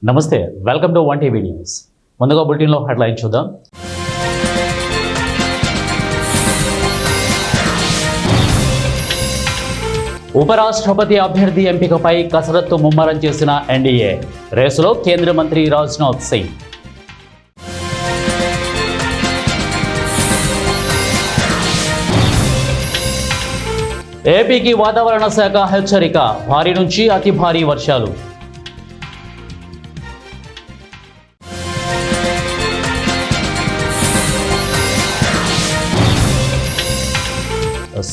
నమస్తే, welcome to one TV news. ముందుగా బులెటిన్లో హెడ్లైన్ చూద్దాం. ఉపరాష్ట్రపతి అభ్యర్థి ఎంపికపై కసరత్తు ముమ్మరం చేసిన ఎన్డీఏ. రేసులో కేంద్ర మంత్రి రాజ్నాథ్ సింగ్. ఏపీకి వాతావరణ శాఖ హెచ్చరిక, భారీ నుంచి అతి భారీ వర్షాలు.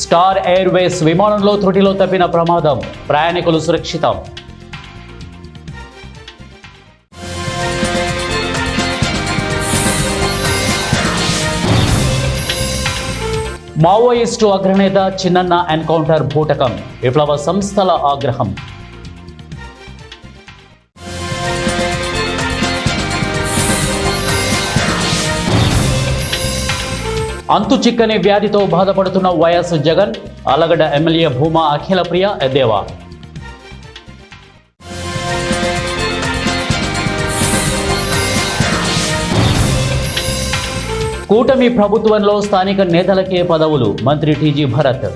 స్టార్ ఎయిర్వేస్ విమానంలో త్రుటిలో తప్పిన ప్రమాదం, ప్రయాణికులు సురక్షితం. మావోయిస్టు అగ్రనేత చిన్నన్న ఎన్కౌంటర్ బూటకం, విప్లవ సంస్థల ఆగ్రహం. అంతు చిక్కని వ్యాధితో బాధపడుతున్న వైఎస్ జగన్, ఆలగడ్డ ఎమ్మెల్యే భూమా అఖిలప్రియ ఎద్దేవా. కూటమి ప్రభుత్వంలో స్థానిక నేతలకే పదవులు, మంత్రి టీజీ భరత్.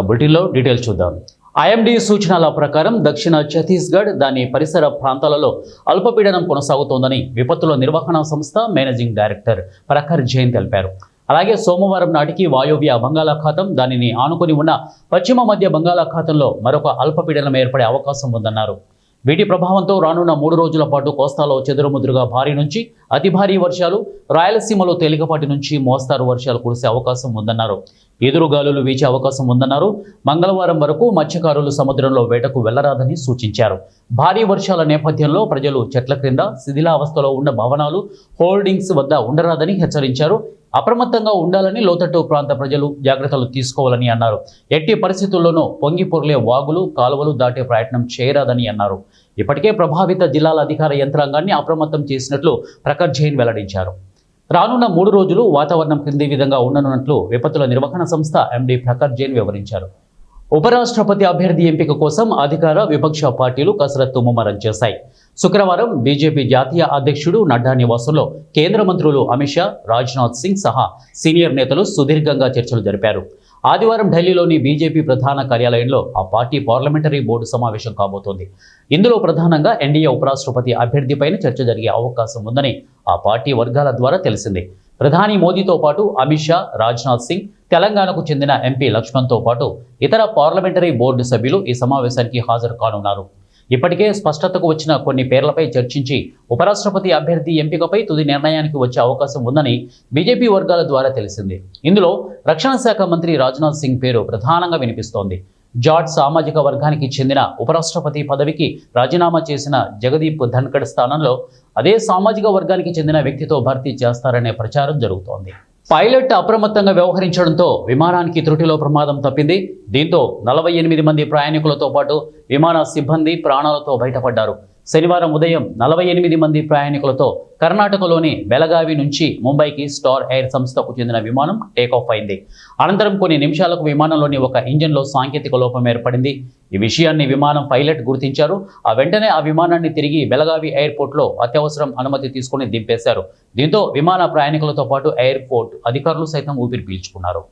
బులెటిన్లో డీటెయిల్స్ చూద్దాం. ఐఎండీ సూచనల ప్రకారం దక్షిణ ఛత్తీస్గఢ్, దాని పరిసర ప్రాంతాలలో అల్పపీడనం కొనసాగుతోందని విపత్తుల నిర్వహణ సంస్థ మేనేజింగ్ డైరెక్టర్ ప్రఖర్ జైన్ తెలిపారు. అలాగే సోమవారం నాటికి వాయువ్య బంగాళాఖాతం, దానిని ఆనుకొని ఉన్న పశ్చిమ మధ్య బంగాళాఖాతంలో మరొక అల్పపీడనం ఏర్పడే అవకాశం ఉందన్నారు. వీటి ప్రభావంతో రానున్న 3 రోజుల పాటు కోస్తాలో చెదురుముదురుగా భారీ నుంచి అతి భారీ వర్షాలు, రాయలసీమలో తేలికపాటి నుంచి మోస్తారు వర్షాలు కురిసే అవకాశం ఉందన్నారు. ఎదురుగాలులు వీచే అవకాశం ఉందన్నారు. మంగళవారం వరకు మత్స్యకారులు సముద్రంలో వేటకు వెళ్లరాదని సూచించారు. భారీ వర్షాల నేపథ్యంలో ప్రజలు చెట్ల క్రింద, శిథిలావస్థలో ఉన్న భవనాలు, హోర్డింగ్స్ వద్ద ఉండరాదని హెచ్చరించారు. అప్రమత్తంగా ఉండాలని, లోతట్టు ప్రాంత ప్రజలు జాగ్రత్తలు తీసుకోవాలని అన్నారు. ఎట్టి పరిస్థితుల్లోనూ పొంగి పొర్లే వాగులు, కాలువలు దాటే ప్రయత్నం చేయరాదని అన్నారు. ఇప్పటికే ప్రభావిత జిల్లాల అధికార యంత్రాంగాన్ని అప్రమత్తం చేసినట్లు ప్రఖర్ జైన్ వెల్లడించారు. రానున్న 3 రోజులు వాతావరణం కింది విధంగా ఉండనున్నట్లు విపత్తుల నిర్వహణ సంస్థ ఎండీ ప్రఖర్ జైన్ వివరించారు. ఉపరాష్ట్రపతి అభ్యర్థి ఎంపిక కోసం అధికార, విపక్ష పార్టీలు కసరత్తు ముమ్మరం చేశాయి. శుక్రవారం బీజేపీ జాతీయ అధ్యక్షుడు నడ్డా నివాసంలో కేంద్ర మంత్రులు అమిత్ షా, రాజ్నాథ్ సింగ్ సహా సీనియర్ నేతలు సుదీర్ఘంగా చర్చలు జరిపారు. ఆదివారం ఢిల్లీలోని బీజేపీ ప్రధాన కార్యాలయంలో ఆ పార్టీ పార్లమెంటరీ బోర్డు సమావేశం కాబోతోంది. ఇందులో ప్రధానంగా ఎన్డీఏ ఉపరాష్ట్రపతి అభ్యర్థిపైన చర్చ జరిగే అవకాశం ఉందని ఆ పార్టీ వర్గాల ద్వారా తెలిసింది. ప్రధాని మోదీతో పాటు అమిత్ షా, రాజ్నాథ్ సింగ్, తెలంగాణకు చెందిన ఎంపీ లక్ష్మణ్తో పాటు ఇతర పార్లమెంటరీ బోర్డు సభ్యులు ఈ సమావేశానికి హాజరు కానున్నారు. ఇప్పటికే స్పష్టతకు వచ్చిన కొన్ని పేర్లపై చర్చించి ఉపరాష్ట్రపతి అభ్యర్థి ఎంపికపై తుది నిర్ణయానికి వచ్చే అవకాశం ఉందని బీజేపీ వర్గాల ద్వారా తెలిసింది. ఇందులో రక్షణ శాఖ మంత్రి రాజ్నాథ్ సింగ్ పేరు ప్రధానంగా వినిపిస్తోంది. జాట్ సామాజిక వర్గానికి చెందిన ఉపరాష్ట్రపతి పదవికి రాజీనామా చేసిన జగదీప్ ధన్కడ్ స్థానంలో అదే సామాజిక వర్గానికి చెందిన వ్యక్తితో భర్తీ చేస్తారనే ప్రచారం జరుగుతోంది. పైలట్ అప్రమత్తంగా వ్యవహరించడంతో విమానానికి త్రుటిలో ప్రమాదం తప్పింది. దీంతో 48 మంది ప్రయాణికులతో పాటు విమాన సిబ్బంది ప్రాణాలతో బయటపడ్డారు. శనివారం ఉదయం 48 మంది ప్రయాణికులతో కర్ణాటకలోని బెళగావి నుంచి ముంబైకి స్టార్ ఎయిర్ సంస్థకు చెందిన విమానం టేకాఫ్ అయింది. అనంతరం కొన్ని నిమిషాలకు విమానంలోని ఒక ఇంజన్లో సాంకేతిక లోపం ఏర్పడింది. ఈ విషయాన్ని విమానం పైలట్ గుర్తించారు. వెంటనే ఆ విమానాన్ని తిరిగి బెళగావి ఎయిర్పోర్ట్లో అత్యవసరం అనుమతి తీసుకుని దింపేశారు. దీంతో విమాన ప్రయాణికులతో పాటు ఎయిర్పోర్ట్ అధికారులు సైతం ఊపిరి పీల్చుకున్నారు.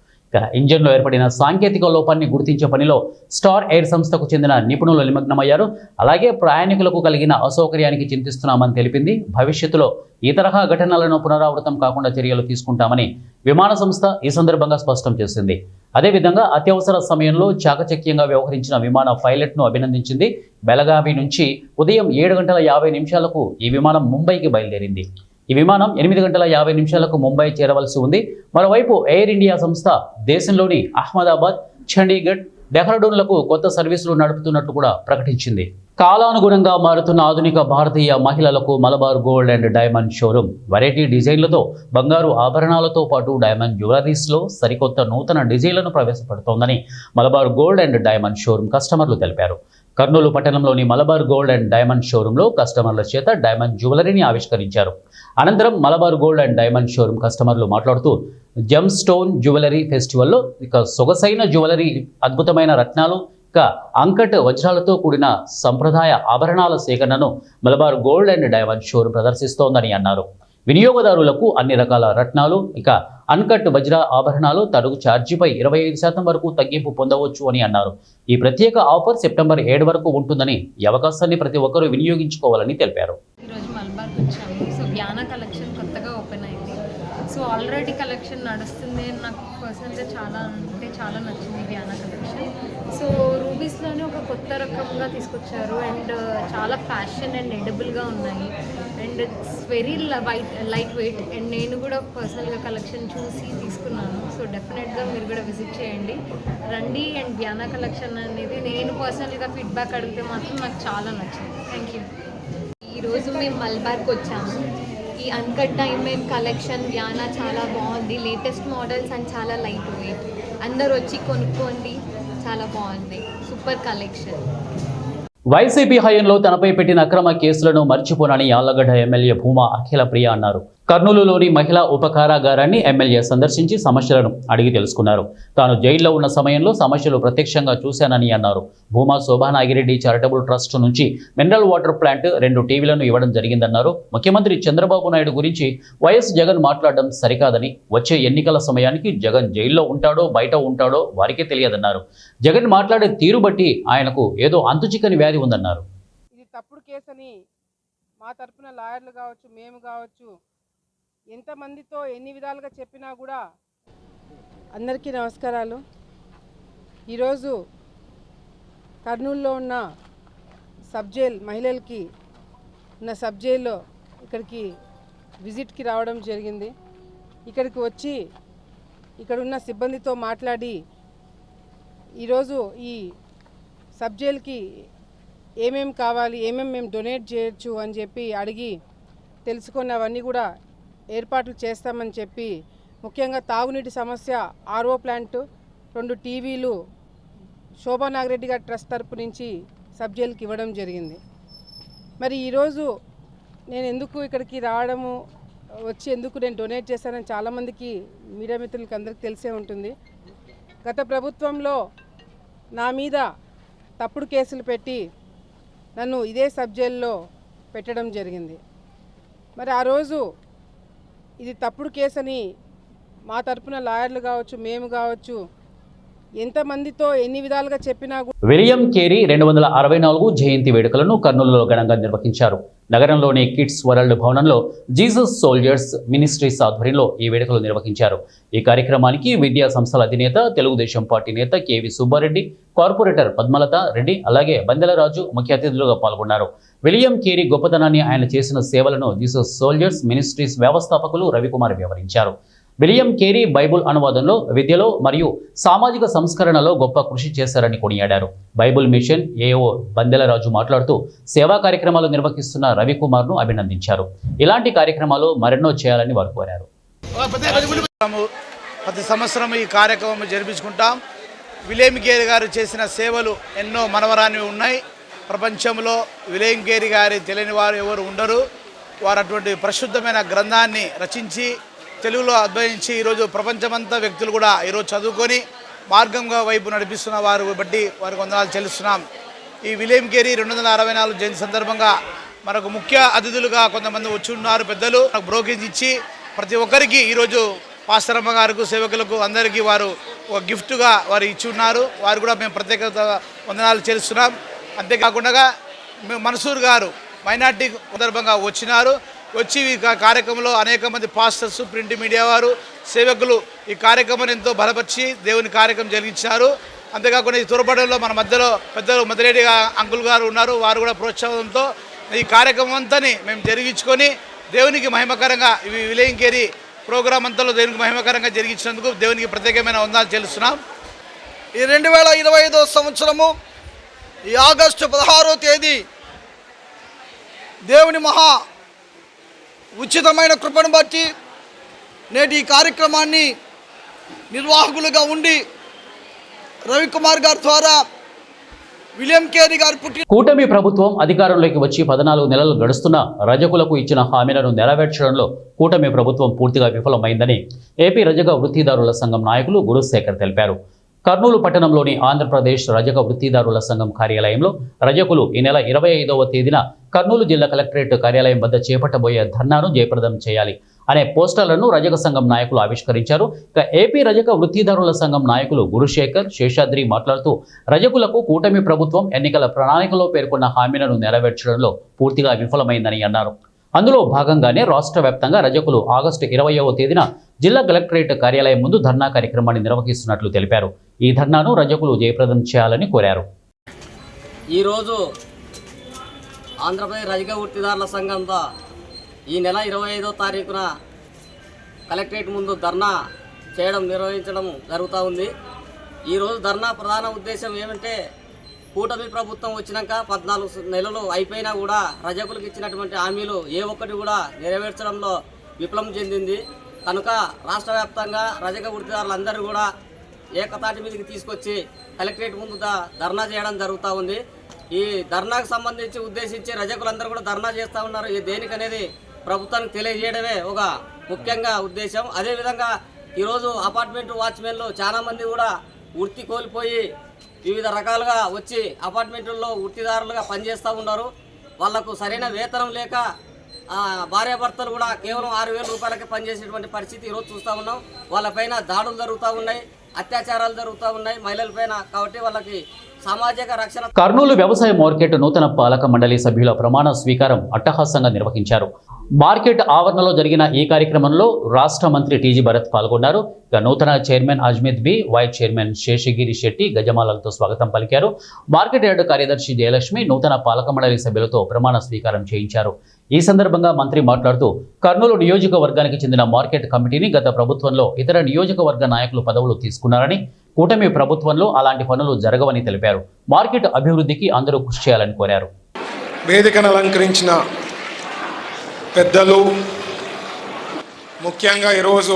ఇంజన్లో ఏర్పడిన సాంకేతిక లోపాన్ని గుర్తించే పనిలో స్టార్ ఎయిర్ సంస్థకు చెందిన నిపుణులు నిమగ్నమయ్యారు. అలాగే ప్రయాణికులకు కలిగిన అసౌకర్యానికి చింతిస్తున్నామని తెలిపింది. భవిష్యత్తులో ఈ తరహా ఘటనలను పునరావృతం కాకుండా చర్యలు తీసుకుంటామని విమాన సంస్థ ఈ సందర్భంగా స్పష్టం చేసింది. అదేవిధంగా అత్యవసర సమయంలో చాకచక్యంగా వ్యవహరించిన విమాన పైలట్ను అభినందించింది. బెళగావి నుంచి ఉదయం 7:50 ఈ విమానం ముంబైకి బయలుదేరింది. ఈ విమానం 8:50 ముంబై చేరవలసి ఉంది. మరోవైపు ఎయిర్ ఇండియా సంస్థ దేశంలోని అహ్మదాబాద్, చండీగఢ్, డెహ్రాడూన్లకు కొత్త సర్వీసులు నడుపుతున్నట్లు కూడా ప్రకటించింది. కాలానుగుణంగా మారుతున్న ఆధునిక భారతీయ మహిళలకు Malabar gold and diamond showroom variety డిజైన్లతో బంగారు ఆభరణాలతో పాటు డైమండ్ జ్యువెలరీస్లో సరికొత్త నూతన డిజైన్లను ప్రవేశపెడుతోందని Malabar gold and diamond showroom కస్టమర్లు తెలిపారు. కర్నూలు పట్టణంలోని మలబార్ గోల్డ్ అండ్ డైమండ్ షోరూంలో కస్టమర్ల చేత డైమండ్ జ్యువెలరీని ఆవిష్కరించారు. అనంతరం Malabar gold and diamond showroom కస్టమర్లు మాట్లాడుతూ జెమ్ స్టోన్ జ్యువెలరీ ఫెస్టివల్లో సొగసైన జ్యువెలరీ, అద్భుతమైన రత్నాలు, ఇక అంకట్ వజ్రాలతో కూడిన సంప్రదాయ ఆభరణాల సేకరణను Malabar gold and diamond showroom ప్రదర్శిస్తోందని అన్నారు. వినియోగదారులకు అన్ని రకాల రత్నాలు ఇక అన్కట్ వజ్ర ఆభరణాలు తరుగు ఛార్జీపై 25% వరకు తగ్గింపు పొందవచ్చు అని అన్నారు. ఈ ప్రత్యేక ఆఫర్ సెప్టెంబర్ 7 వరకు ఉంటుందని ఈ అవకాశాన్ని ప్రతి ఒక్కరూ వినియోగించుకోవాలని తెలిపారు. ఈరోజు మల్బార్కి వచ్చాము. సో వ్యానా కలెక్షన్ కొత్తగా ఓపెన్ అయింది. సో ఆల్రెడీ కలెక్షన్ నడుస్తుంది. నాకు పర్సనల్గా చాలా నచ్చింది వ్యానా కలెక్షన్. సో రూబీస్లోనే ఒక కొత్త రకంగా తీసుకొచ్చారు అండ్ చాలా ఫ్యాషన్ అండ్ ఎడిబుల్గా ఉన్నాయి and it's very light weight and నేను కూడా పర్సనల్గా కలెక్షన్ చూసి తీసుకున్నాను. సో డెఫినెట్గా మీరు కూడా విజిట్ చేయండి, రండి. అండ్ వ్యానా కలెక్షన్ అనేది నేను పర్సనల్గా ఫీడ్బ్యాక్ అడిగితే మాత్రం నాకు చాలా నచ్చింది. Thank you. ఈరోజు మేము మల్బార్కి వచ్చాము. ఈ అన్కట్ డైమండ్ కలెక్షన్ వ్యానా చాలా బాగుంది. లేటెస్ట్ మోడల్స్ అండ్ చాలా లైట్ వెయిట్. అందరు వచ్చి కొనుక్కోండి, చాలా బాగుంది. Super collection. వైసీపీ హయాంలో తనపై పెట్టిన అక్రమ కేసులను మర్చిపోనని యాళ్లగడ్డ ఎమ్మెల్యే భూమా అఖిల ప్రియ అన్నారు. కర్నూలులోని మహిళా ఉపకారాగారాన్ని ఎమ్మెల్యే సందర్శించి సమస్యలను అడిగి తెలుసుకున్నారు. తాను జైల్లో ఉన్న సమయంలో సమస్యలు ప్రత్యక్షంగా చూశానని అన్నారు. భూమా శోభానాగిరెడ్డి చారిటబుల్ ట్రస్ట్ నుంచి మినరల్ వాటర్ ప్లాంట్ 2 టీవీలను ఇవ్వడం జరిగిందన్నారు. ముఖ్యమంత్రి చంద్రబాబు నాయుడు గురించి వైఎస్ జగన్ మాట్లాడడం సరికాదని, వచ్చే ఎన్నికల సమయానికి జగన్ జైల్లో ఉంటాడో బయట ఉంటాడో వారికే తెలియదన్నారు. జగన్ మాట్లాడే తీరు బట్టి ఆయనకు ఏదో అంతుచిక్కని వ్యాధి ఉందన్నారు. ఇది తప్పుడు కేసని మా తరపున లాయర్లు కావచ్చు, మేము కావచ్చు, ఎంతమందితో ఎన్ని విధాలుగా చెప్పినా కూడా. అందరికీ నమస్కారాలు. ఈరోజు కర్నూలులో ఉన్న సబ్ జైల్ మహిళలకి ఉన్న సబ్ జైల్లో ఇక్కడికి విజిట్కి రావడం జరిగింది. ఇక్కడికి వచ్చి ఇక్కడ ఉన్న సిబ్బందితో మాట్లాడి ఈరోజు ఈ సబ్ జైల్కి ఏమేమి కావాలి, ఏమేమి మేము డొనేట్ చేయొచ్చు అని చెప్పి అడిగి తెలుసుకున్నవన్నీ కూడా ఏర్పాట్లు చేస్తామని చెప్పి, ముఖ్యంగా తాగునీటి సమస్య, ఆర్ఓ ప్లాంట్, 2 టీవీలు శోభానాగిరెడ్డి గారి ట్రస్ట్ తరపు నుంచి సబ్ జైలుకి ఇవ్వడం జరిగింది. మరి ఈరోజు నేను ఎందుకు ఇక్కడికి రావడము, వచ్చి ఎందుకు నేను డొనేట్ చేశానని చాలామందికి మీడియా మిత్రులకి అందరికీ తెలిసే ఉంటుంది. గత ప్రభుత్వంలో నా మీద తప్పుడు కేసులు పెట్టి నన్ను ఇదే సబ్ జైల్లో పెట్టడం జరిగింది. మరి ఆ రోజు ఇది తప్పుడు కేసని మా తరపున లాయర్లు కావచ్చు, మేము కావచ్చు, ఎంతమందితో ఎన్ని విధాలుగా చెప్పినా. విలియం కేరీ 264 జయంతి వేడుకలను కర్నూలులో ఘనంగా నిర్వహించారు. నగరంలోని కిడ్స్ వరల్డ్ భవనంలో జీసస్ సోల్జర్స్ మినిస్ట్రీస్ ఆధ్వర్యంలో ఈ వేడుకలు నిర్వహించారు. ఈ కార్యక్రమానికి విద్యా సంస్థల అధినేత, తెలుగుదేశం పార్టీ నేత కేవి సుబ్బారెడ్డి, కార్పొరేటర్ పద్మలత రెడ్డి, అలాగే బందెలరాజు ముఖ్య అతిథులుగా పాల్గొన్నారు. విలియం కేరీ గొప్పతనాన్ని, ఆయన చేసిన సేవలను జీసస్ సోల్జర్స్ మినిస్ట్రీస్ వ్యవస్థాపకులు రవికుమార్ వివరించారు. విలియం కేరీ బైబుల్ అనువాదంలో, విద్యలో మరియు సామాజిక సంస్కరణలో గొప్ప కృషి చేశారని కొనియాడారు. బైబుల్ మిషన్ ఏఓ బందెలరాజు మాట్లాడుతూ సేవా కార్యక్రమాలు నిర్వహిస్తున్న రవికుమార్ను అభినందించారు. ఇలాంటి కార్యక్రమాలు మరెన్నో చేయాలని వారు కోరారు. ప్రతి సంవత్సరం ఈ కార్యక్రమం జరిపించుకుంటాం. విలియం కేరీ గారు చేసిన సేవలు ఎన్నో మనవరానివి ఉన్నాయి. ప్రపంచంలో విలియం కేరీ గారి తెలియని వారు ఎవరు ఉండరు. వారు అటువంటి పరిశుద్ధమైన గ్రంథాన్ని రచించి తెలుగులో అధ్యయించి ఈరోజు ప్రపంచమంతా వ్యక్తులు కూడా ఈరోజు చదువుకొని మార్గంగా వైపు నడిపిస్తున్న వారు బట్టి వారికి వందనాలు చెల్లిస్తున్నాం. ఈ విలియం కేరీ 264 జయంతి సందర్భంగా మనకు ముఖ్య అతిథులుగా కొంతమంది వచ్చి ఉన్నారు. పెద్దలు బ్రోకేజ్ ఇచ్చి ప్రతి ఒక్కరికి ఈరోజు పాస్టరమ్మ గారికి, సేవకులకు అందరికీ వారు ఒక గిఫ్ట్గా వారు ఇచ్చి ఉన్నారు. వారు కూడా మేము ప్రత్యేకత వందనాలు చెల్లిస్తున్నాం. అంతేకాకుండా మన్సూర్ గారు మైనార్టీ సందర్భంగా వచ్చినారు. వచ్చి ఈ కార్యక్రమంలో అనేక మంది పాస్టర్స్, ప్రింట్ మీడియా వారు, సేవకులు ఈ కార్యక్రమాన్ని ఎంతో బలపరిచి దేవుని కార్యక్రమం జరిగించారు. అంతేకాకుండా ఈ తోడ్పడంలో మన మధ్యలో పెద్దలు మదిరెడ్డి అంకుల్ గారు ఉన్నారు. వారు కూడా ప్రోత్సాహంతో ఈ కార్యక్రమం అంతా మేము జరిగించుకొని దేవునికి మహిమకరంగా ఈ విలియం కేరీ ప్రోగ్రాం అంతలో దేవునికి మహిమకరంగా జరిగించినందుకు దేవునికి ప్రత్యేకమైన వందనాలు చెల్లిస్తున్నాం. ఈ 2025 సంవత్సరము ఈ ఆగస్టు 16వ తేదీ దేవుని మహా ఉచితమైన కృపను బట్టి నేటి ఈ కార్యక్రమాన్ని నిర్వాహకులుగా ఉండి రవికుమార్ గారి ద్వారా విలియం కేరీ గారు కూటమి ప్రభుత్వం అధికారంలోకి వచ్చి 14 నెలలు గడుస్తున్న రజకులకు ఇచ్చిన హామీలను నెరవేర్చడంలో కూటమి ప్రభుత్వం పూర్తిగా విఫలమైందని ఏపీ రజక వృత్తిదారుల సంఘం నాయకులు గురుశేఖర్ తెలిపారు. కర్నూలు పట్టణంలోని ఆంధ్రప్రదేశ్ రజక వృత్తిదారుల సంఘం కార్యాలయంలో రజకులు ఈ నెల 25వ తేదీన కర్నూలు జిల్లా కలెక్టరేట్ కార్యాలయం వద్ద చేపట్టబోయే ధర్నాను జయప్రదం చేయాలి అనే పోస్టర్లను రజక సంఘం నాయకులు ఆవిష్కరించారు. ఇక ఏపీ రజక వృత్తిదారుల సంఘం నాయకులు గురుశేఖర్, శేషాద్రి మాట్లాడుతూ రజకులకు కూటమి ప్రభుత్వం ఎన్నికల ప్రణాళికలో పేర్కొన్న హామీలను నెరవేర్చడంలో పూర్తిగా విఫలమైందని అన్నారు. అందులో భాగంగానే రాష్ట్ర వ్యాప్తంగా రజకులు ఆగస్టు 20వ తేదీన జిల్లా కలెక్టరేట్ కార్యాలయం ముందు ధర్నా కార్యక్రమాన్ని నిర్వహిస్తున్నట్లు తెలిపారు. ఈ ధర్నాను రజకులు జయప్రదం చేయాలని కోరారు. ఈరోజు ఆంధ్రప్రదేశ్ రజక వృత్తిదారుల సంఘంతో ఈ నెల 25వ తారీఖున కలెక్టరేట్ ముందు ధర్నా నిర్వహించడం జరుగుతూ ఉంది. ఈరోజు ధర్నా ప్రధాన ఉద్దేశం ఏమంటే కూటమి ప్రభుత్వం వచ్చినాక 14 నెలలు అయిపోయినా కూడా రజకులకు ఇచ్చినటువంటి హామీలు ఏ ఒక్కటి కూడా నెరవేర్చడంలో విఫలం చెందింది. కనుక రాష్ట్ర వ్యాప్తంగా రజక వృత్తిదారులందరూ కూడా ఏకతాటి మీదకి తీసుకొచ్చి కలెక్టరేట్ ముందు ధర్నా చేయడం జరుగుతూ ఉంది. ఈ ధర్నాకు సంబంధించి ఉద్దేశించి రజకులందరూ కూడా ధర్నా చేస్తూ ఉన్నారు. ఈ దేనికనేది ప్రభుత్వానికి తెలియజేయడమే ఒక ముఖ్యంగా ఉద్దేశం. అదేవిధంగా ఈరోజు అపార్ట్మెంట్ వాచ్మెన్లు చాలామంది కూడా వృత్తి కోల్పోయి వివిధ రకాలుగా వచ్చి అపార్ట్మెంట్లలో వృత్తిదారులుగా పనిచేస్తూ ఉన్నారు. వాళ్లకు సరైన వేతనం లేక భార్యాభర్తలు కూడా కేవలం 6,000 రూపాయలకే పనిచేసేటువంటి పరిస్థితి ఈరోజు చూస్తూ ఉన్నాం. వాళ్ళపైన దాడులు జరుగుతూ ఉన్నాయి, అత్యాచారాలు జరుగుతూ ఉన్నాయి మహిళలపైన. కాబట్టి వాళ్ళకి సామాజిక రక్షణ. కర్నూలు వ్యవసాయ మార్కెట్ నూతన పాలక మండలి సభ్యుల ప్రమాణ స్వీకారం అట్టహాసంగా నిర్వహించారు. మార్కెట్ ఆవరణలో జరిగిన ఈ కార్యక్రమంలో రాష్ట్ర మంత్రి టీజీ భరత్ పాల్గొన్నారు. ఇక నూతన chairman Ajmith B, vice chairman Seshagiri Shetty గజమాలలతో స్వాగతం పలికారు. మార్కెట్ యార్డు కార్యదర్శి జయలక్ష్మి నూతన పాలక మండలి సభ్యులతో ప్రమాణ స్వీకారం చేయించారు. ఈ సందర్భంగా మంత్రి మాట్లాడుతూ కర్నూలు నియోజకవర్గానికి చెందిన మార్కెట్ కమిటీని గత ప్రభుత్వంలో ఇతర నియోజకవర్గ నాయకులు పదవులు తీసుకున్నారని, కూటమి ప్రభుత్వంలో అలాంటి పనులు జరగవని తెలిపారు. మార్కెట్ అభివృద్ధికి అందరూ కృషి చేయాలని కోరారు. వేదికను అలంకరించిన పెద్దలు, ముఖ్యంగా ఈరోజు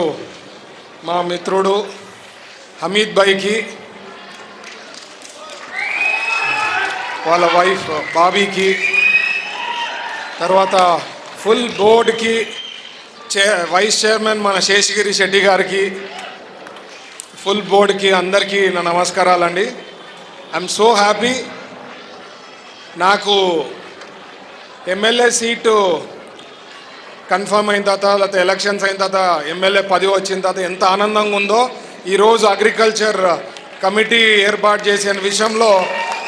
మా మిత్రుడు హమీద్ భాయ్కి, వాళ్ళ వైఫ్ బాబీకి, తర్వాత ఫుల్ బోర్డుకి, వైస్ చైర్మన్ మన శేషగిరి శెట్టి గారికి, ఫుల్ బోర్డుకి అందరికీ నా నమస్కారాలండి. I'm so happy. నాకు ఎమ్మెల్యే సీటు కన్ఫర్మ్ అయిన తర్వాత, లేకపోతే ఎలక్షన్స్ అయిన తర్వాత ఎమ్మెల్యే పదవి వచ్చిన తర్వాత ఎంత ఆనందంగా ఉందో ఈరోజు అగ్రికల్చర్ కమిటీ ఏర్పాటు చేసిన విషయంలో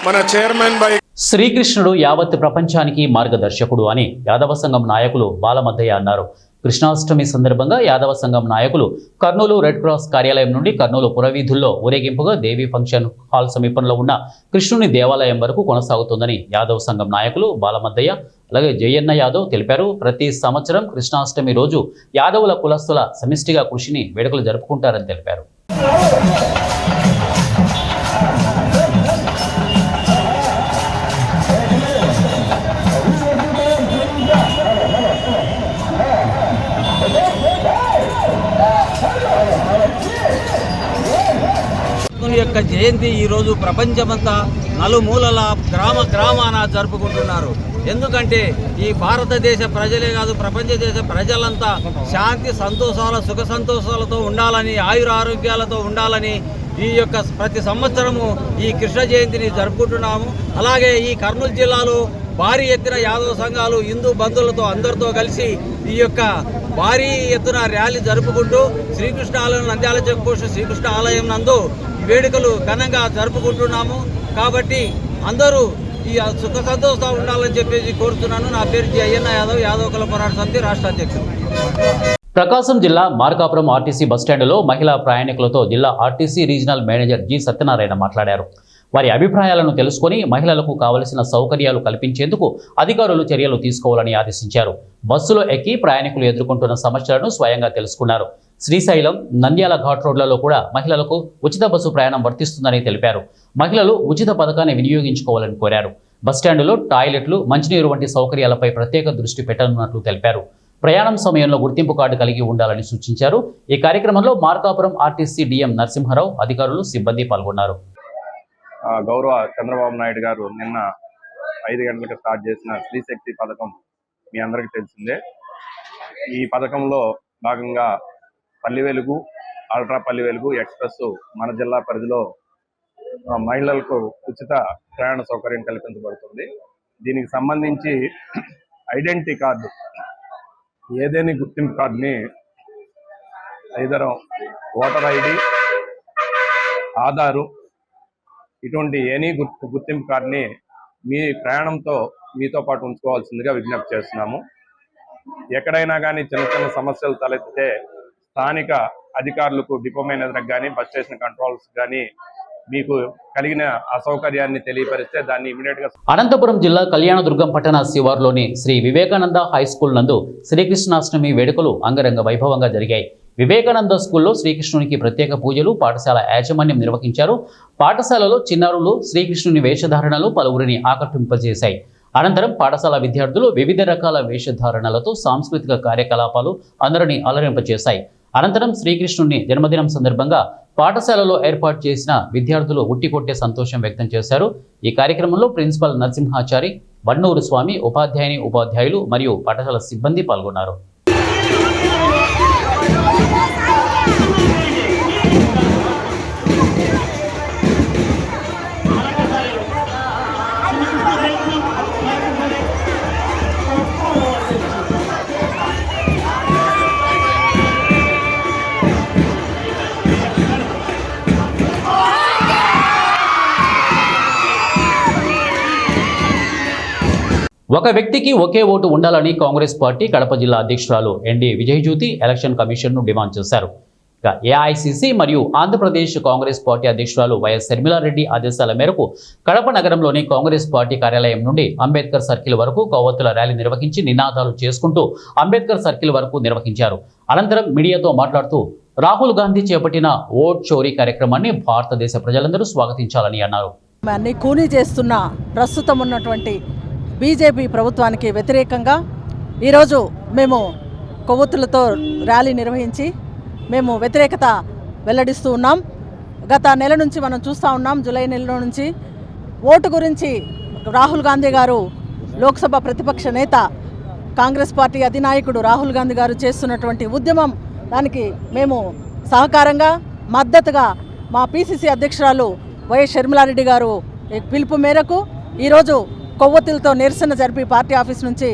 మన చైర్మన్ బై శ్రీకృష్ణుడు యావత్ ప్రపంచానికి మార్గదర్శకుడు అని యాదవ సంఘం నాయకులు బాలమద్దయ్య అన్నారు. కృష్ణాష్టమి సందర్భంగా యాదవ సంఘం నాయకులు కర్నూలు రెడ్ క్రాస్ కార్యాలయం నుండి కర్నూలు పురవీధుల్లో ఊరేగింపుగా దేవీ ఫంక్షన్ హాల్ సమీపంలో ఉన్న కృష్ణుని దేవాలయం వరకు కొనసాగుతుందని యాదవ సంఘం నాయకులు బాలమద్దయ్య అలాగే జయన్న యాదవ్ తెలిపారు. ప్రతి సంవత్సరం కృష్ణాష్టమి రోజు యాదవుల కులస్తుల సమిష్టిగా కృషిని వేడుకలు జరుపుకుంటారని తెలిపారు. యొక్క జయంతి ఈరోజు ప్రపంచమంతా నలుమూలల గ్రామాన జరుపుకుంటున్నారు. ఎందుకంటే ఈ భారతదేశ ప్రజలే కాదు, ప్రపంచ దేశ ప్రజలంతా శాంతి సంతోషాల సుఖ సంతోషాలతో ఉండాలని, ఆయురారోగ్యాలతో ఉండాలని ఈ యొక్క ప్రతి సంవత్సరము ఈ కృష్ణ జయంతిని జరుపుకుంటున్నాము. అలాగే ఈ కర్నూలు జిల్లాలో భారీ ఎత్తున యాదవ సంఘాలు హిందూ బంధువులతో అందరితో కలిసి ఈ యొక్క భారీ ఎత్తున ర్యాలీ జరుపుకుంటూ శ్రీకృష్ణ ఆలయం నంద్యాల చెక్ పోస్ట్ శ్రీకృష్ణ ఆలయం నందు వేడుకలు ఘనంగా జరుపుకుంటున్నాము. కాబట్టి అందరూ ఈ సుఖ సంతోషంగా ఉండాలని చెప్పేసి కోరుతున్నాను. నా పేరు జయన్న యాదవ్, యాదవ్ కుల పోరాట సమితి రాష్ట్ర అధ్యక్షుడు. ప్రకాశం జిల్లా మార్కాపురం ఆర్టీసీ బస్టాండులో మహిళా ప్రయాణికులతో జిల్లా RTC regional manager G Satyanarayana మాట్లాడారు. వారి అభిప్రాయాలను తెలుసుకొని మహిళలకు కావలసిన సౌకర్యాలు కల్పించేందుకు అధికారులు చర్యలు తీసుకోవాలని ఆదేశించారు. బస్సులో ఎక్కి ప్రయాణికులు ఎదుర్కొంటున్న సమస్యలను స్వయంగా తెలుసుకున్నారు. శ్రీశైలం, నంద్యాల ఘాట్ రోడ్లలో కూడా మహిళలకు ఉచిత బస్సు ప్రయాణం వర్తిస్తుందని తెలిపారు. మహిళలు ఉచిత పథకాన్ని వినియోగించుకోవాలని కోరారు. బస్టాండులో టాయిలెట్లు, మంచినీరు వంటి సౌకర్యాలపై ప్రత్యేక దృష్టి పెట్టనున్నట్లు తెలిపారు. ప్రయాణం సమయంలో గుర్తింపు కార్డు కలిగి ఉండాలని సూచించారు. ఈ కార్యక్రమంలో మార్కాపురం ఆర్టీసీ డిఎం నరసింహారావు, అధికారులు, సిబ్బంది పాల్గొన్నారు. గౌరవ చంద్రబాబు నాయుడు గారు నిన్న 5 గంటలకు స్టార్ట్ చేసిన శ్రీశక్తి పథకం మీ అందరికీ తెలిసిందే. ఈ పథకంలో భాగంగా పల్లి వెలుగు, అల్ట్రా పల్లి వెలుగు ఎక్స్ప్రెస్ మన జిల్లా పరిధిలో మహిళలకు ఉచిత ప్రయాణ సౌకర్యం కల్పించబడుతుంది. దీనికి సంబంధించి ఐడెంటిటీ కార్డు, ఏదైనా గుర్తింపు కార్డుని ఐదర్ ఓటర్ ఐడి, ఆధారు, ఇటువంటి ఎనీ గుర్తింపు కార్డుని మీ ప్రయాణంతో మీతో పాటు ఉంచుకోవాల్సిందిగా విజ్ఞప్తి చేస్తున్నాము. ఎక్కడైనా కానీ చిన్న చిన్న సమస్యలు తలెత్తితే స్థానిక అధికారులకు, డిపో మేనేజర్కి కానీ, బస్ స్టేషన్ కంట్రోల్స్ కానీ మీకు కలిగిన అసౌకర్యాన్ని తెలియపరిస్తే దాన్ని ఇమీడియట్గా. అనంతపురం జిల్లా కళ్యాణదుర్గం పట్టణ శివార్లోని శ్రీ వివేకానంద హై స్కూల్ నందు శ్రీకృష్ణాష్టమి వేడుకలు అంగరంగ వైభవంగా జరిగాయి. వివేకానంద స్కూల్లో శ్రీకృష్ణునికి ప్రత్యేక పూజలు పాఠశాల యాజమాన్యం నిర్వహించారు. పాఠశాలలో చిన్నారులు శ్రీకృష్ణుని వేషధారణలు పలువురిని ఆకర్షింపజేశాయి. అనంతరం పాఠశాల విద్యార్థులు వివిధ రకాల వేషధారణలతో సాంస్కృతిక కార్యకలాపాలు అందరినీ అలరింపజేశాయి. అనంతరం శ్రీకృష్ణుని జన్మదినం సందర్భంగా పాఠశాలలో ఏర్పాటు చేసిన విద్యార్థులు ఉట్టికొట్టే సంతోషం వ్యక్తం చేశారు. ఈ కార్యక్రమంలో ప్రిన్సిపల్ నరసింహాచారి, వన్నూరు స్వామి, ఉపాధ్యాయులు మరియు పాఠశాల సిబ్బంది పాల్గొన్నారు. ఒక వ్యక్తికి ఒకే ఓటు ఉండాలని కాంగ్రెస్ పార్టీ కడప జిల్లా అధ్యక్షురాలు ఎన్డీ విజయజ్యోతి ఎలక్షన్ కమిషన్ను డిమాండ్ చేశారు. ఇక ఏఐసిసి మరియు ఆంధ్రప్రదేశ్ కాంగ్రెస్ పార్టీ అధ్యక్షురాలు వైఎస్ శర్మిలారెడ్డి ఆదేశాల మేరకు కడప నగరంలోని కాంగ్రెస్ పార్టీ కార్యాలయం నుండి అంబేద్కర్ సర్కిల్ వరకు కొవ్వొత్తుల ర్యాలీ నిర్వహించి నినాదాలు చేసుకుంటూ అంబేద్కర్ సర్కిల్ వరకు నిర్వహించారు. అనంతరం మీడియాతో మాట్లాడుతూ రాహుల్ గాంధీ చేపట్టిన ఓట్ చోరీ కార్యక్రమాన్ని భారతదేశ ప్రజలందరూ స్వాగతించాలని అన్నారు. కూనీ చేస్తున్న ప్రస్తుతం ఉన్నటువంటి బీజేపీ ప్రభుత్వానికి వ్యతిరేకంగా ఈరోజు మేము కొవ్వొత్తులతో ర్యాలీ నిర్వహించి మేము వ్యతిరేకత వెల్లడిస్తూ ఉన్నాం. గత నెల నుంచి మనం చూస్తూ ఉన్నాం, జూలై నెలలో నుంచి ఓటు గురించి రాహుల్ గాంధీ గారు, లోక్సభ ప్రతిపక్ష నేత, కాంగ్రెస్ పార్టీ అధినాయకుడు రాహుల్ గాంధీ గారు చేస్తున్నటువంటి ఉద్యమం, దానికి మేము సహకారంగా మద్దతుగా మా పిసిసి అధ్యక్షురాలు వైఎస్ షర్మిలారెడ్డి గారు పిలుపు మేరకు ఈరోజు కొవ్వొత్తులతో నిరసన జరిపి పార్టీ ఆఫీస్ నుంచి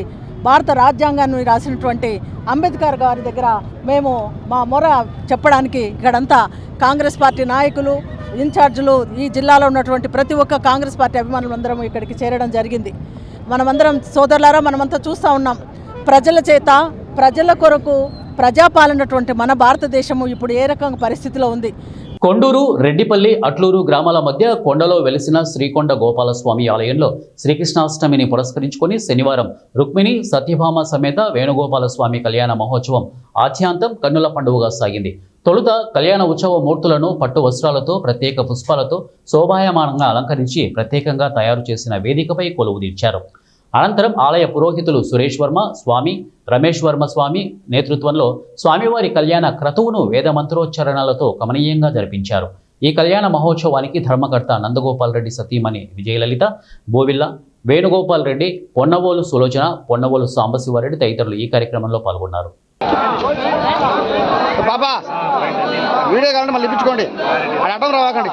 భారత రాజ్యాంగాన్ని రాసినటువంటి అంబేద్కర్ గారి దగ్గర మేము మా మొర చెప్పడానికి ఇక్కడంతా కాంగ్రెస్ పార్టీ నాయకులు, ఇన్ఛార్జీలు, ఈ జిల్లాలో ఉన్నటువంటి ప్రతి ఒక్క కాంగ్రెస్ పార్టీ అభిమానులు అందరం ఇక్కడికి చేరడం జరిగింది. మనమందరం సోదరులారా, మనమంతా చూస్తూ ఉన్నాం, ప్రజల చేత ప్రజల కొరకు ప్రజాపాలనటువంటి మన భారతదేశము ఇప్పుడు ఏ రకంగా పరిస్థితిలో ఉంది. కొండూరు, రెడ్డిపల్లి, అట్లూరు గ్రామాల మధ్య కొండలో వెలిసిన శ్రీకొండ గోపాలస్వామి ఆలయంలో శ్రీకృష్ణాష్టమిని పురస్కరించుకొని శనివారం రుక్మిణి సత్యభామ సమేత వేణుగోపాలస్వామి కళ్యాణ మహోత్సవం ఆద్యాంతం కన్నుల పండుగగా సాగింది. తొలుత కళ్యాణ ఉత్సవ మూర్తులను పట్టు వస్త్రాలతో, ప్రత్యేక పుష్పాలతో శోభాయమానంగా అలంకరించి ప్రత్యేకంగా తయారు చేసిన వేదికపై కొలువుదీర్చారు. అనంతరం ఆలయ పురోహితులు సురేష్ వర్మ స్వామి, రమేష్ వర్మ స్వామి నేతృత్వంలో స్వామివారి కళ్యాణ క్రతువును వేదమంత్రోచ్చరణలతో కమనీయంగా జరిపించారు. ఈ కళ్యాణ మహోత్సవానికి ధర్మకర్త నందగోపాల్ రెడ్డి సతీమణి విజయలలిత, బోవిల్ల వేణుగోపాల్ రెడ్డి, పొన్నవోలు సులోచన, పొన్నవోలు సాంబశివారెడ్డి తదితరులు ఈ కార్యక్రమంలో పాల్గొన్నారు. వీడియో కావాలంటే మళ్ళీ ఇప్పించుకోండి, అది అడ్డం రాకండి.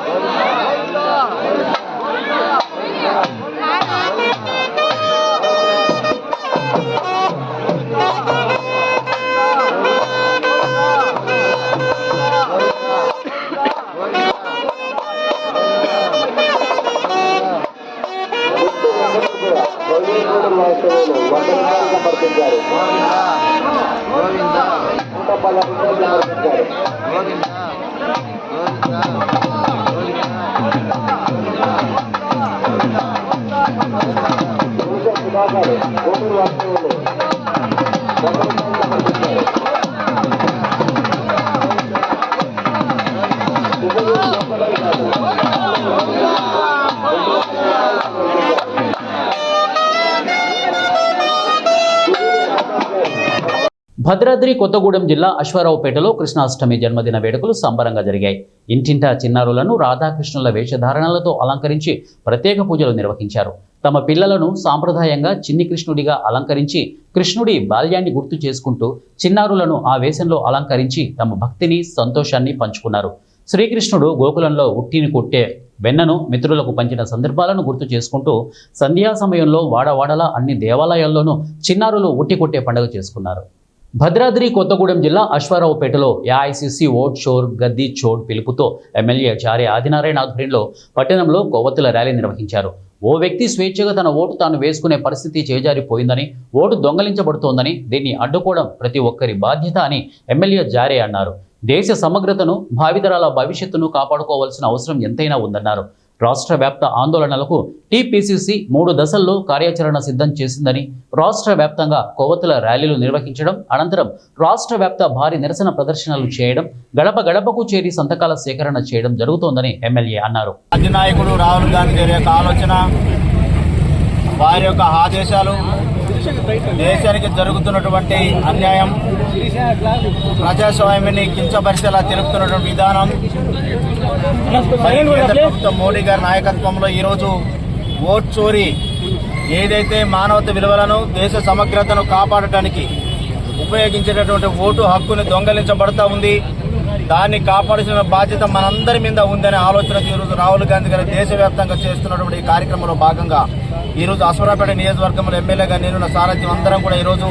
భద్రాద్రి కొత్తగూడెం జిల్లా అశ్వారావుపేటలో కృష్ణాష్టమి జన్మదిన వేడుకలు సంబరంగా జరిగాయి. ఇంటింటా చిన్నారులను రాధాకృష్ణుల వేషధారణలతో అలంకరించి ప్రత్యేక పూజలు నిర్వహించారు. తమ పిల్లలను సాంప్రదాయంగా చిన్ని కృష్ణుడిగా అలంకరించి కృష్ణుడి బాల్యాన్ని గుర్తు చేసుకుంటూ చిన్నారులను ఆ వేషంలో అలంకరించి తమ భక్తిని, సంతోషాన్ని పంచుకున్నారు. శ్రీకృష్ణుడు గోకులంలో ఉట్టిని కొట్టే వెన్నను మిత్రులకు పంచిన సందర్భాలను గుర్తు చేసుకుంటూ సంధ్యా సమయంలో వాడవాడలా అన్ని దేవాలయాల్లోనూ చిన్నారులు ఉట్టి కొట్టే పండుగ చేసుకున్నారు. భద్రాద్రి కొత్తగూడెం జిల్లా అశ్వారావుపేటలో ఏఐసిసి ఓట్ షోర్ గద్దీ చోడ్ పిలుపుతో ఎమ్మెల్యే చారే ఆదినారాయణ ఆధ్వర్యంలో పట్టణంలో కొవ్వొత్తుల ర్యాలీ నిర్వహించారు. ఓ వ్యక్తి స్వేచ్ఛగా తన ఓటు తాను వేసుకునే పరిస్థితి చేజారిపోయిందని, ఓటు దొంగలించబడుతోందని, దీన్ని అడ్డుకోవడం ప్రతి ఒక్కరి బాధ్యత అని ఎమ్మెల్యే జారే అన్నారు. దేశ సమగ్రతను, భావితరాల భవిష్యత్తును కాపాడుకోవాల్సిన అవసరం ఎంతైనా ఉందన్నారు. రాష్ట్ర వ్యాప్త ఆందోళనలకు టీపీసీసీ 3 దశల్లో కార్యాచరణ సిద్ధం చేసిందని, రాష్ట్ర వ్యాప్తంగా కొవ్వొత్తుల ర్యాలీలు నిర్వహించడం, అనంతరం రాష్ట్ర వ్యాప్త భారీ నిరసన ప్రదర్శనలు చేయడం, గడప గడపకు చేరి సంతకాల సేకరణ చేయడం జరుగుతోందని ఎమ్మెల్యే అన్నారు. అధినాయకుడు రాహుల్ గాంధీ గారి యొక్క ఆలోచన, వారి యొక్క ఆదేశాలు, దేశానికి జరుగుతున్నటువంటి అన్యాయం, ప్రజాస్వామ్యాన్ని కించపరిచేలా తెలుపుతున్నటువంటి విధానం, కేంద్ర ప్రభుత్వం మోడీ గారి నాయకత్వంలో ఈరోజు ఓట్ చోరీ ఏదైతే మానవత విలువలను, దేశ సమగ్రతను కాపాడటానికి ఉపయోగించేటటువంటి ఓటు హక్కుని దొంగలించబడతా ఉంది. దాన్ని కాపాడాల్సిన బాధ్యత మనందరి మీద ఉందనే ఆలోచన ఈరోజు రాహుల్ గాంధీ గారు దేశవ్యాప్తంగా చేస్తున్నటువంటి ఈ కార్యక్రమంలో భాగంగా ఈరోజు అశ్వారావుపేట నియోజకవర్గంలో ఎమ్మెల్యేగా నేను సారథ్యం అందరం కూడా ఈరోజు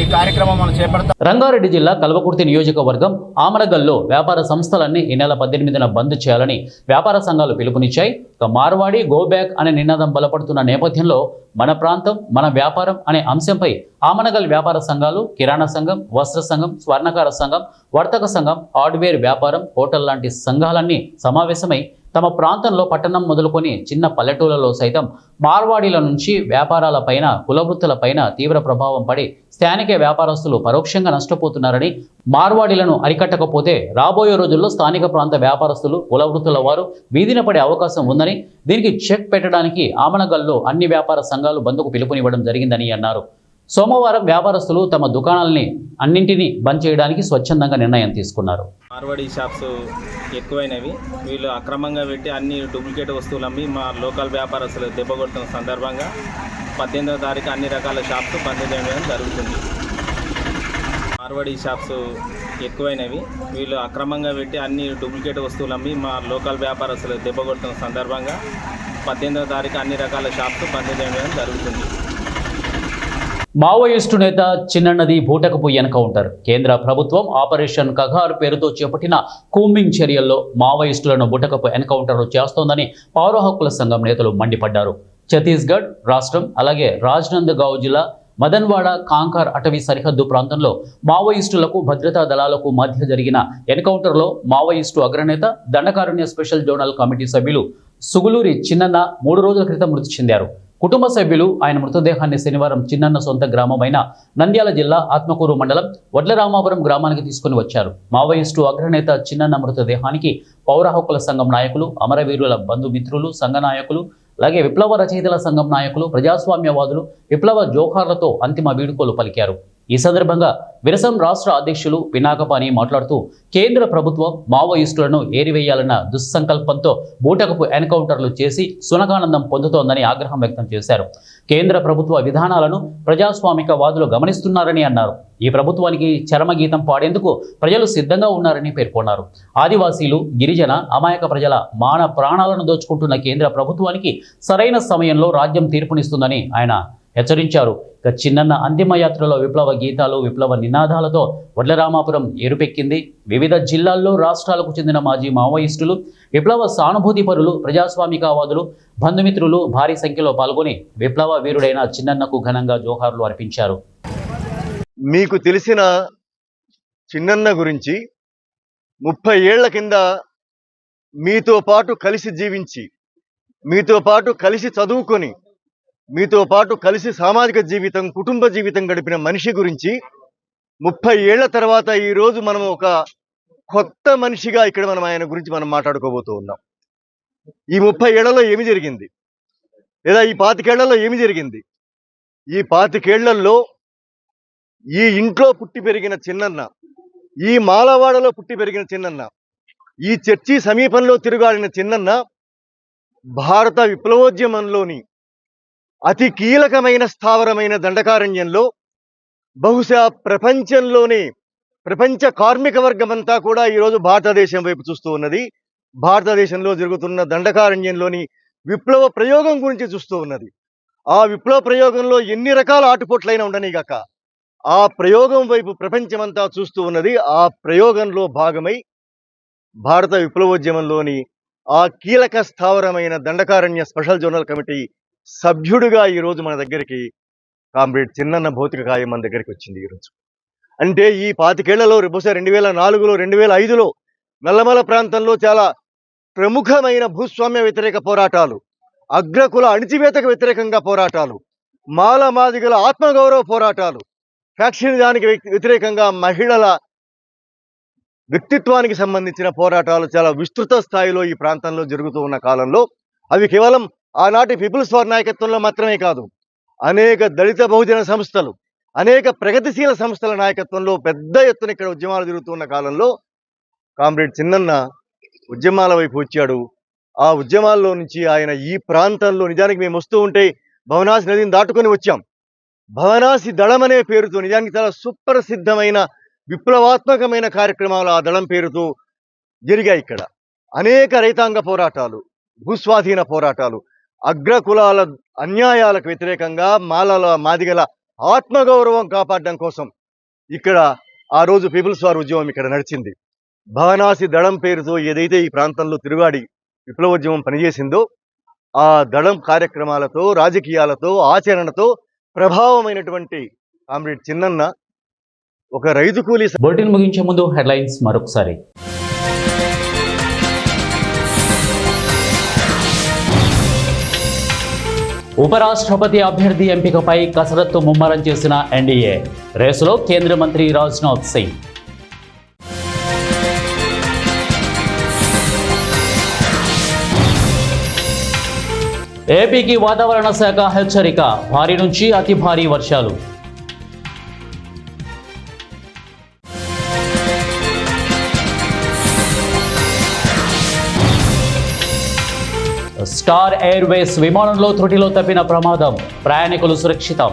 ఈ కార్యక్రమం మనం చేపడతాం. రంగారెడ్డి జిల్లా కల్వకుర్తి నియోజకవర్గం ఆమరగల్లో వ్యాపార సంస్థలన్నీ ఈ నెల 18న బంద్ చేయాలని వ్యాపార సంఘాలు పిలుపునిచ్చాయి. మార్వాడి గో బ్యాక్ అనే నినాదం బలపడుతున్న నేపథ్యంలో మన ప్రాంతం మన వ్యాపారం అనే అంశంపై ఆమనగల్ వ్యాపార సంఘాలు, కిరాణా సంఘం, వస్త్ర సంఘం, స్వర్ణకార సంఘం, వర్తక సంఘం, హార్డ్వేర్ వ్యాపారం, హోటల్ లాంటి సంఘాలన్నీ సమావేశమై తమ ప్రాంతంలో పట్టణం మొదలుకొని చిన్న పల్లెటూళ్లలో సైతం మార్వాడీల నుంచి వ్యాపారాలపైన, కులవృత్తులపైన తీవ్ర ప్రభావం పడి స్థానిక వ్యాపారస్తులు పరోక్షంగా నష్టపోతున్నారని, మార్వాడీలను అరికట్టకపోతే రాబోయే రోజుల్లో స్థానిక ప్రాంత వ్యాపారస్తులు, కులవృత్తుల వారు వీధిన పడే అవకాశం ఉందని, దీనికి చెక్ పెట్టడానికి ఆమనగల్లో అన్ని వ్యాపార సంఘాలు బంద్కు పిలుపునివ్వడం జరిగిందని అన్నారు. సోమవారం వ్యాపారస్తులు తమ దుకాణాలని అన్నింటినీ బంద్ చేయడానికి స్వచ్ఛందంగా నిర్ణయం తీసుకున్నారు. మార్వాడి షాప్స్ ఎక్కువైనవి, వీళ్ళు అక్రమంగా పెట్టి అన్ని డూప్లికేట్ వస్తువులు అమ్మి మా లోకల్ వ్యాపారస్తులు దెబ్బ కొడుతున్న సందర్భంగా 18వ తారీఖు అన్ని రకాల షాప్స్ బంద్ చేయడం జరుగుతుంది. మార్వాడి షాప్స్ ఎక్కువైనవి, వీళ్ళు అక్రమంగా పెట్టి అన్ని డూప్లికేట్ వస్తువులు అమ్మి మా లోకల్ వ్యాపారస్తులు దెబ్బ కొడుతున్న సందర్భంగా 18వ తారీఖు అన్ని రకాల షాప్స్ బంద్ చేయడం జరుగుతుంది. మావోయిస్టు నేత చిన్నన్నది బూటకపు ఎన్కౌంటర్. కేంద్ర ప్రభుత్వం ఆపరేషన్ కగార్ పేరుతో చేపట్టిన కూంబింగ్ చర్యల్లో మావోయిస్టులను బూటకపు ఎన్కౌంటర్లు చేస్తోందని పౌర హక్కుల సంఘం నేతలు మండిపడ్డారు. ఛత్తీస్గఢ్ రాష్ట్రం అలాగే రాజ్నందగావ్ జిల్లా మదన్వాడ కాంకార్ అటవీ సరిహద్దు ప్రాంతంలో మావోయిస్టులకు భద్రతా దళాలకు మధ్య జరిగిన ఎన్కౌంటర్లో మావోయిస్టు అగ్రనేత దండకారణ్య స్పెషల్ జోనల్ కమిటీ సభ్యులు సుగులూరి చిన్నన్న 3 రోజుల క్రితం మృతి చెందారు. కుటుంబ సభ్యులు ఆయన మృతదేహాన్ని శనివారం చిన్నన్న సొంత గ్రామమైన నంద్యాల జిల్లా ఆత్మకూరు మండలం వడ్లరామాపురం గ్రామానికి తీసుకుని వచ్చారు. మావోయిస్టు అగ్రనేత చిన్నన్న మృతదేహానికి పౌర హక్కుల సంఘం నాయకులు, అమరవీరుల బంధుమిత్రులు, సంఘ నాయకులు, అలాగే విప్లవ రచయితల సంఘం నాయకులు, ప్రజాస్వామ్యవాదులు విప్లవ జోహార్లతో అంతిమ వీడుకోలు పలికారు. ఈ సందర్భంగా విరసం రాష్ట్ర అధ్యక్షులు పినాకపాని మాట్లాడుతూ కేంద్ర ప్రభుత్వం మావోయిస్టులను ఏరివేయాలన్న దుస్సంకల్పంతో బూటకపు ఎన్కౌంటర్లు చేసి సునకానందం పొందుతోందని ఆగ్రహం వ్యక్తం చేశారు. కేంద్ర ప్రభుత్వ విధానాలను ప్రజాస్వామిక వాదులు గమనిస్తున్నారని అన్నారు. ఈ ప్రభుత్వానికి చరమగీతం పాడేందుకు ప్రజలు సిద్ధంగా ఉన్నారని పేర్కొన్నారు. ఆదివాసీలు, గిరిజన, అమాయక ప్రజల మాన ప్రాణాలను దోచుకుంటున్న కేంద్ర ప్రభుత్వానికి సరైన సమయంలో రాజ్యం తీర్పునిస్తుందని ఆయన హెచ్చరించారు. ఇక చిన్నన్న అంతిమయాత్రలో విప్లవ గీతాలు, విప్లవ నినాదాలతో వడ్లరామాపురం ఎరుపెక్కింది. వివిధ జిల్లాల్లో రాష్ట్రాలకు చెందిన మాజీ మావోయిస్టులు, విప్లవ సానుభూతి పరులు, ప్రజాస్వామికవాదులు, బంధుమిత్రులు భారీ సంఖ్యలో పాల్గొని విప్లవ వీరుడైన చిన్నన్నకు ఘనంగా జోహార్లు అర్పించారు. మీకు తెలిసిన చిన్నన్న గురించి 30 ఏళ్ల కింద మీతో పాటు కలిసి జీవించి, మీతో పాటు కలిసి చదువుకొని, మీతో పాటు కలిసి సామాజిక జీవితం, కుటుంబ జీవితం గడిపిన మనిషి గురించి 30 ఏళ్ల తర్వాత ఈరోజు మనం ఒక కొత్త మనిషిగా ఇక్కడ మనం ఆయన గురించి మనం మాట్లాడుకోబోతూ ఉన్నాం. ఈ 30 ఏళ్లలో ఏమి జరిగింది, లేదా ఈ 25 ఏళ్లలో ఏమి జరిగింది? ఈ 25 ఏళ్లలో ఈ ఇంట్లో పుట్టి పెరిగిన చిన్నన్న, ఈ మాలవాడలో పుట్టి పెరిగిన చిన్నన్న, ఈ చర్చి సమీపంలో తిరుగాడిన చిన్నన్న భారత విప్లవోద్యమంలోని అతి కీలకమైన స్థావరమైన దండకారణ్యంలో బహుశా ప్రపంచంలోనే ప్రపంచ కార్మిక వర్గమంతా కూడా ఈరోజు భారతదేశం వైపు చూస్తూ ఉన్నది. భారతదేశంలో జరుగుతున్న దండకారణ్యంలోని విప్లవ ప్రయోగం గురించి చూస్తూ ఉన్నది. ఆ విప్లవ ప్రయోగంలో ఎన్ని రకాల ఆటుపోట్లైనా ఉండనిగాక ఆ ప్రయోగం వైపు ప్రపంచమంతా చూస్తూ ఉన్నది. ఆ ప్రయోగంలో భాగమై భారత విప్లవోద్యమంలోని ఆ కీలక స్థావరమైన దండకారణ్య స్పెషల్ జోనల్ కమిటీ సభ్యుడిగా ఈరోజు మన దగ్గరికి కామ్రేడ్ చిన్నన్న భౌతిక కాయం మన దగ్గరికి వచ్చింది. ఈరోజు అంటే ఈ 25 ఏళ్లలో బహుశా 2004లో 2005లో నల్లమల ప్రాంతంలో చాలా ప్రముఖమైన భూస్వామ్య వ్యతిరేక పోరాటాలు, అగ్రకుల అణిచివేతకు వ్యతిరేకంగా పోరాటాలు, మాల మాదిగల ఆత్మగౌరవ పోరాటాలు, ఫ్యాక్షనిజానికి వ్యతిరేకంగా మహిళల వ్యక్తిత్వానికి సంబంధించిన పోరాటాలు చాలా విస్తృత స్థాయిలో ఈ ప్రాంతంలో జరుగుతూ ఉన్న కాలంలో అవి కేవలం ఆనాటి పీపుల్స్ వార్ నాయకత్వంలో మాత్రమే కాదు, అనేక దళిత బహుజన సంస్థలు, అనేక ప్రగతిశీల సంస్థల నాయకత్వంలో పెద్ద ఎత్తున ఇక్కడ ఉద్యమాలు జరుగుతున్న కాలంలో కామ్రేడ్ చిన్నన్న ఉద్యమాల వైపు వచ్చాడు. ఆ ఉద్యమాల్లో నుంచి ఆయన ఈ ప్రాంతంలో నిజానికి మేము వస్తూ ఉంటే భవనాసి నదిని దాటుకొని వచ్చాం. భవనాసి దళం అనే పేరుతో నిజానికి చాలా సుప్రసిద్ధమైన విప్లవాత్మకమైన కార్యక్రమాలు ఆ దళం పేరుతో జరిగాయి. ఇక్కడ అనేక రైతాంగ పోరాటాలు, భూస్వాధీన పోరాటాలు, అగ్రకులాల అన్యాయాలకు వ్యతిరేకంగా మాలల మాదిగల ఆత్మగౌరవం కాపాడడం కోసం ఇక్కడ ఆ రోజు పీపుల్స్ వార్ ఉద్యమం ఇక్కడ నడిచింది. భవనాసి దళం పేరుతో ఏదైతే ఈ ప్రాంతంలో తిరుగాడి విప్లవోద్యమం పనిచేసిందో ఆ దళం కార్యక్రమాలతో, రాజకీయాలతో, ఆచరణతో ప్రభావమైనటువంటి కామ్రేడ్ చిన్నన్న ఒక రైతు కూలీ. బులెటిన్ ముగించే ముందు హెడ్లైన్స్ మరొకసారి. ఉపరాష్ట్రపతి అభ్యర్థి ఎంపికపై కసరత్తు ముమ్మరం చేసిన ఎన్డీఏ, రేసులో కేంద్ర మంత్రి రాజ్నాథ్ సింగ్. ఏపీకి వాతావరణ శాఖ హెచ్చరిక, భారీ నుంచి అతి భారీ వర్షాలు. స్టార్ ఎయిర్వేస్ విమానంలో త్రుటిలో తప్పిన ప్రమాదం, ప్రయాణికులు సురక్షితం.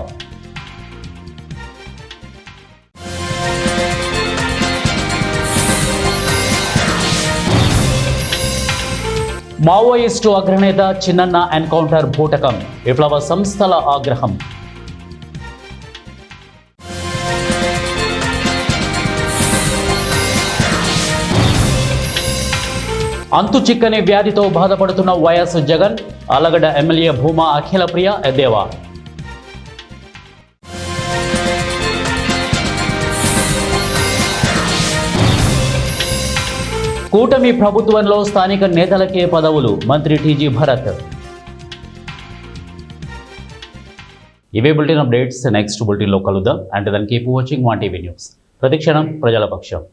మావోయిస్టు అగ్రనేత చిన్నన్న ఎన్కౌంటర్ బూటకం, విప్లవ సంస్థల ఆగ్రహం. అంతు చిక్కని వ్యాధితో బాధపడుతున్న వైఎస్ జగన్, అలగడ్డ ఎమ్మెల్యే భూమా అఖిలప్రియ ఎద్దేవా. కూటమి ప్రభుత్వంలో స్థానిక నేతలకే పదవులు, మంత్రి టీజీ భరత్. ఇవే బులెటిన్ అప్డేట్స్. నెక్స్ట్ బులెటిన్లో కలుద్దాం. And then keep watching 1 TV news. ప్రతిక్షణం ప్రజల పక్షం.